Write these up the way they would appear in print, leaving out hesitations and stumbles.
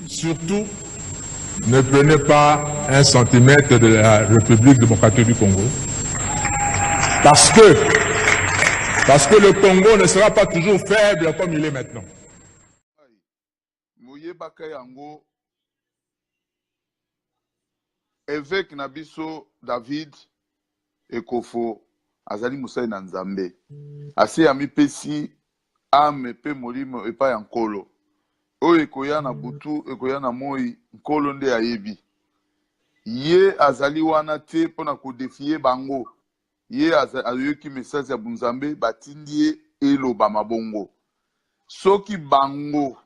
Surtout, ne prenez pas un centimètre de la République démocratique du Congo. Parce que le Congo ne sera pas toujours faible comme il est maintenant. Évêque Nabiso David Ekofo Azali Moussaï Nanzambe. Assez ami pesi ame pe molimo epa yankolo. O ekoya na butu ekoya na moi nkolo nde ayebi. Ye azali wana te pona ko défier bango. Ye ayoki message ya bunzambe batindi ye eloba mabongo. Soki bango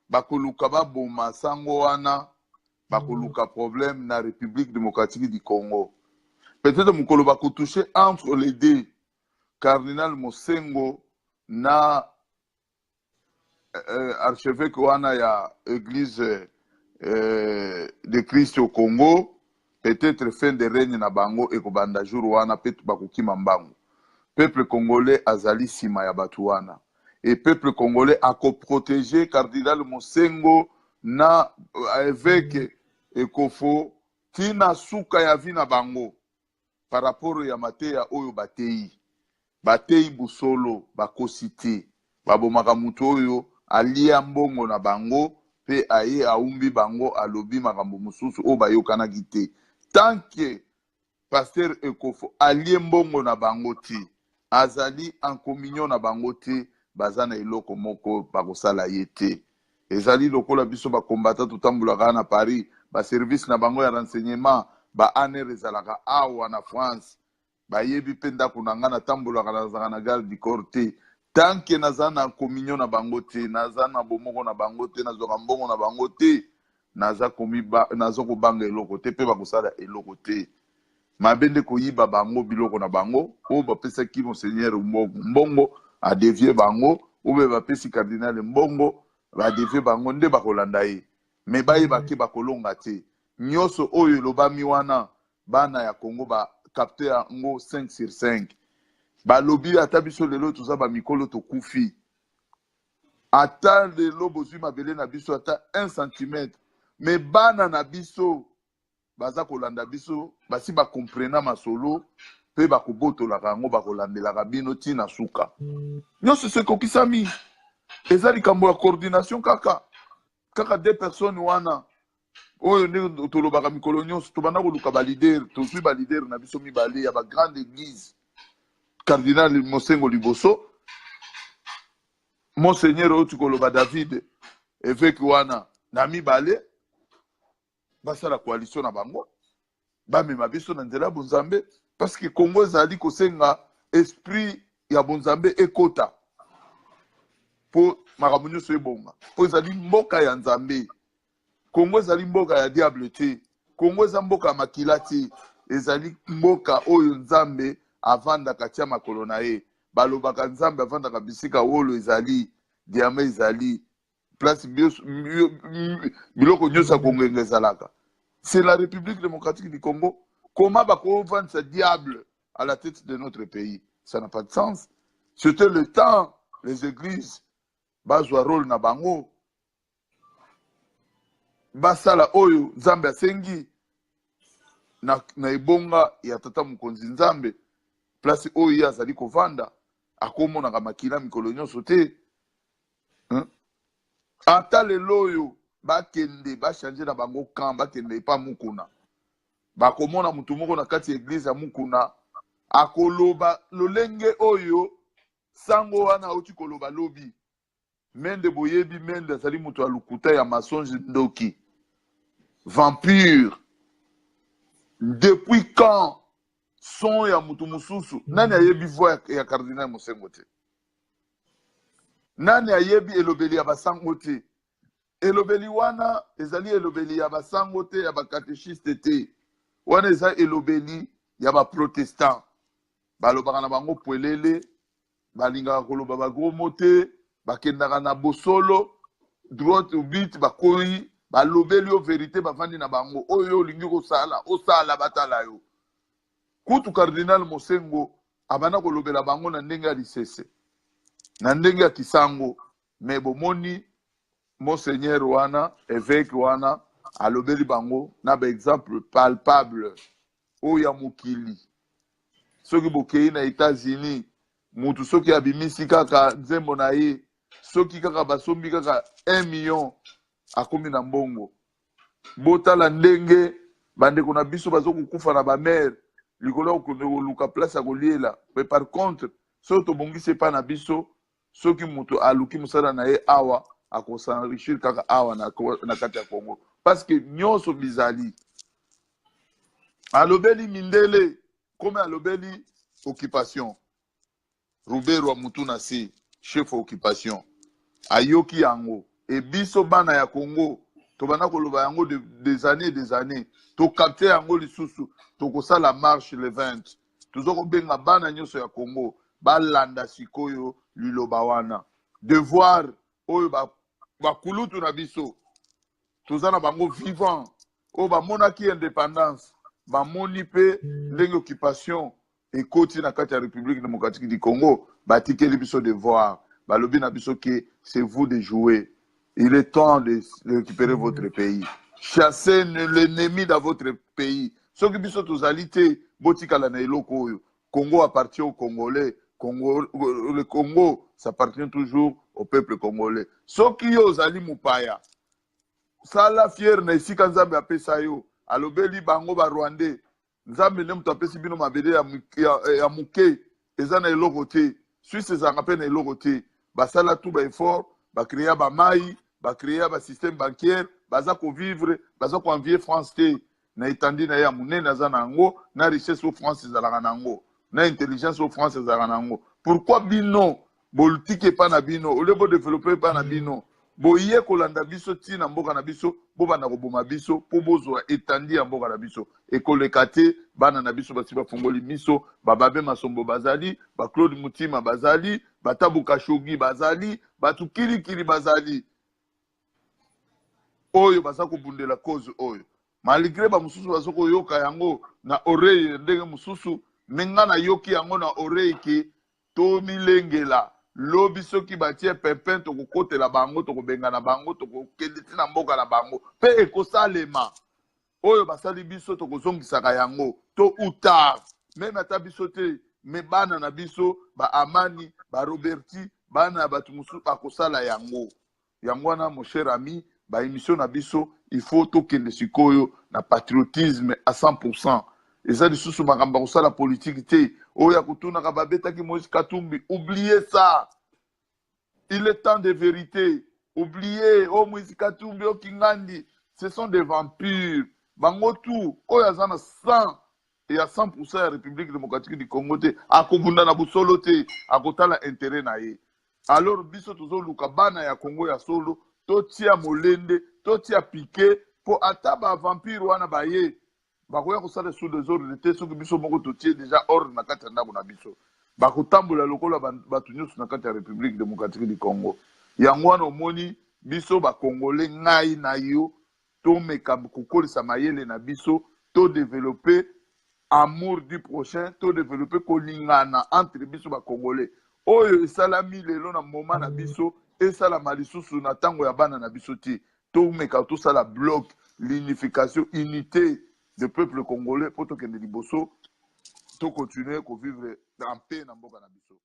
bakoluka baboma sango wana bakoluka problème na République démocratique du Congo. Peut-être mukolo bako toucher entre les deux cardinal Mosengo na archevêque wana ya église de Christ au Congo, peut-être fin de règne na bango et kobanda jour wana petu bakokima mbango. Peuple congolais azali sima ya batu wana. Et peuple congolais a protéger cardinal Mosengo na évêque Ekofo tina suka ya vina bango par rapport ya mateya oyo batei busolo bakosite babomaka mutu oyo alia mbongo na bango pe aye aumbi bango alobi makambo mususu o bayokana gite tant que pasteur Ekofo alie mbongo na bango ti azali en communion na bango ti bazana eloko moko bakosala yete ezali lokola biso ba combattant tutambulaka na Paris ba service na bango ya renseignement ba aner ezalaka awa na France ba yebi penda kunanga na tambulaka na garde du corps te tant que nazana communion na bango te nazana bomoko na bango te nazoka mbongo na bango te nazoko banga eloko te pe bakosala eloko te mabende koyiba bango biloko na bango o bapesa ki monseigneur mbongo a dévier bango ou be bapesi cardinal mbongo ba dévier bango nde bakolanda ye me bayeba ki bakolonga te nyoso oyo lobami wana bana ya Congo ba capter yango 5 sur 5 ba lobi ata biso lelo tuza ba mikolo to kufi ata lelo bozwi mabele na biso ata 1 cm me bana na biso baza kolanda biso basi ba comprena masolo pe ba kobotolaka yango bakolandelaka bino tina suka nyonso sekokisami eza likambo ya coordination kaka 2 personnes wana oyo nde tolobaka mikolo nyonso tobanda koluka balider tozwi balider na biso mibale ya bagrande église cardinal Mosengo liboso monseigneur oyo tikoloba David évêque wana na mibale basala coalition na bango bamema biso na nzela ya bonzambe parce que Congo ezali kosenga esprit ya bonzambe ekota po makambo nyonso ebonga po ezali mboka ya nzambe Congo ezali mboka ya diable te Congo eza mboka ya makila te ezali mboka oyo nzambe avandaka tia makolo na ye balobaka nzambe avandaka bisika wolo ezali diama ezali place biloko nyonso ya Congo ezalaka. C'est la République démocratique du Congo. Comment vendre ce diable à la tête de notre pays? Ça n'a pas de sens. C'était le temps, les églises, bazwa rôle na bango, basala oyo nzambe asengi na ebonga ya tata mukonzi nzambe place oyo azali kovanda akomonaka makila mikolo nyonso te ata lelo oyo bakende bachange na bango camp bakende epa mukuna bakomona mutu moko na kati ya église ya mukuna akoloba lolenge oyo sango wana auti koloba lobi mende boyebi mende azali mutu ya lukuta ya masonge ndoki vampire depuis quand son ya mutu mususu nani ayebi voix ya cardinal Mosengo te nani ayebi elobeli ya basango te elobeli wana ezali elobeli ya basango te ya bakatéchiste te wana eza elobeli ya baprotestant balobaka na bango pwelele balingaka koloba bagromo te bakendaka na bosolo droite ou bit bakoyi balobeli yo vérité bavandi na bango oyo olingi kosala osala batala yo kutu cardinal Mosengo abana kolobela bango na ndenge ya lisese na ndenge ya kisango me bomoni monseigneur wana évêque wana alobeli bango na ba exemple palpable oya mokili soki bokei na États-Unis mutu soki abimisi kaka nzembo na ye soki kaka basombi kaka 1 million akomi na mbongo botala ndenge bandeko na biso bazokukufa na bamere likolo ya kokende koluka place ya koliela mais par contre soki tobongisi epai na biso soki mutu aluki mosala na ye awa akosenrichir kaka awa na kati ya Congo parce que nyonso bizali alobeli mindele comme alobeli occupation Robert wa mutu na se chef occupation ayoki yango et biso bana ya Congo tobana koloba yango des années to capter yango lisusu to kosala marche le 20 tozoko benga bana nyonso ya Congo balanda sikoyo liloba wana devoir oyo bakulutu na biso tozana bango vivant oyo bamonaki indépendance bamoni pe ndenge occupation ekoti na kati ya République démocratique du Congo batikeli biso devoir balobi na biso ke c'est vous de jouer. Il est temps de récupérer votre pays. Chassez l'ennemi dans votre pays. Ce qui biso tozalité botikala na eloko oyo. Congo appartient aux Congolais. Le Congo s'appartient toujours au peuple congolais. Ce qui yo zali mupaya. Sala fier na isika nzambe apesa yo. Alobeli bango ba Rwandais. Nzambe ne mutu apesi bino mabele ya muke eza na eloko te. Suisse ezanga pe na eloko te. Basala tout ba effort, ba créer ba mai, ba créer ba système bancaire, baza ko vivre, baza ko envier France te. Na itandi na ya munene aza nango, na richesse au France ezalaka nango, na intelligence au France ezalaka nango. Pourquoi bino politique pa na bino, au lieu de développer pa na bino, boye kolanda biso ti na mboka na biso, bo bana ko boma biso, po bozo etandi ya mboka na biso. Ekolekate bana na biso basi ba fongoli miso, bababe masombo bazali, ba Claude Mutima bazali, batabu kashogi bazali, batu kiri bazali. Oyo basa ko bundela cause oyo. Malgré ba mususu basoko yoka yango na oreille ndenge mususu, menga na yoki yango na oreille ke to milengela. Lobi soki batie pempin to kokotela bango to kobengana bango to kokeliti na mboka na bango pe ekosalema oyo basali biso to kozongisaka yango to uta même ata biso te me bana na biso ba Amani ba Roberti bana batu musu akosala yango wana mon cher ami ba émission na biso il faut to kende sikoyo na patriotisme à 100%. Eza lisusu makamba kosala politique te oya kutuna ka babetaki Moïse Katumbi. Oubliez ça, il est temps de vérité. Oubliez Moïse Katumbi, Kingandi, ce sont des vampires. Bango tout oya zana 100 et à 100% la République démocratique du Congo te akobunda na busolo te akotala intérêt na ye. Alors biso tozo luka bana ya Congo ya solo totia molende totia piqué pour ataba vampire wana baye bakoya kosala sous des ordres te soki biso moko totie déjà ordre na kati ya ndako na biso bakotambola lokola bato nyonso na kati ya République démocratique du Congo. Yango wana omoni biso bakongole ngai na yo tomeka kokolisa mayele na biso to développer amour du prochain to développer kolingana entre biso bakongole oyo esalami lelo na moment na biso esalama lisusu na ntango ya bana na biso te tomeka tosala bloc l'unification unité du peuple congolais pour que nous puissions continuer à vivre en paix dans le monde.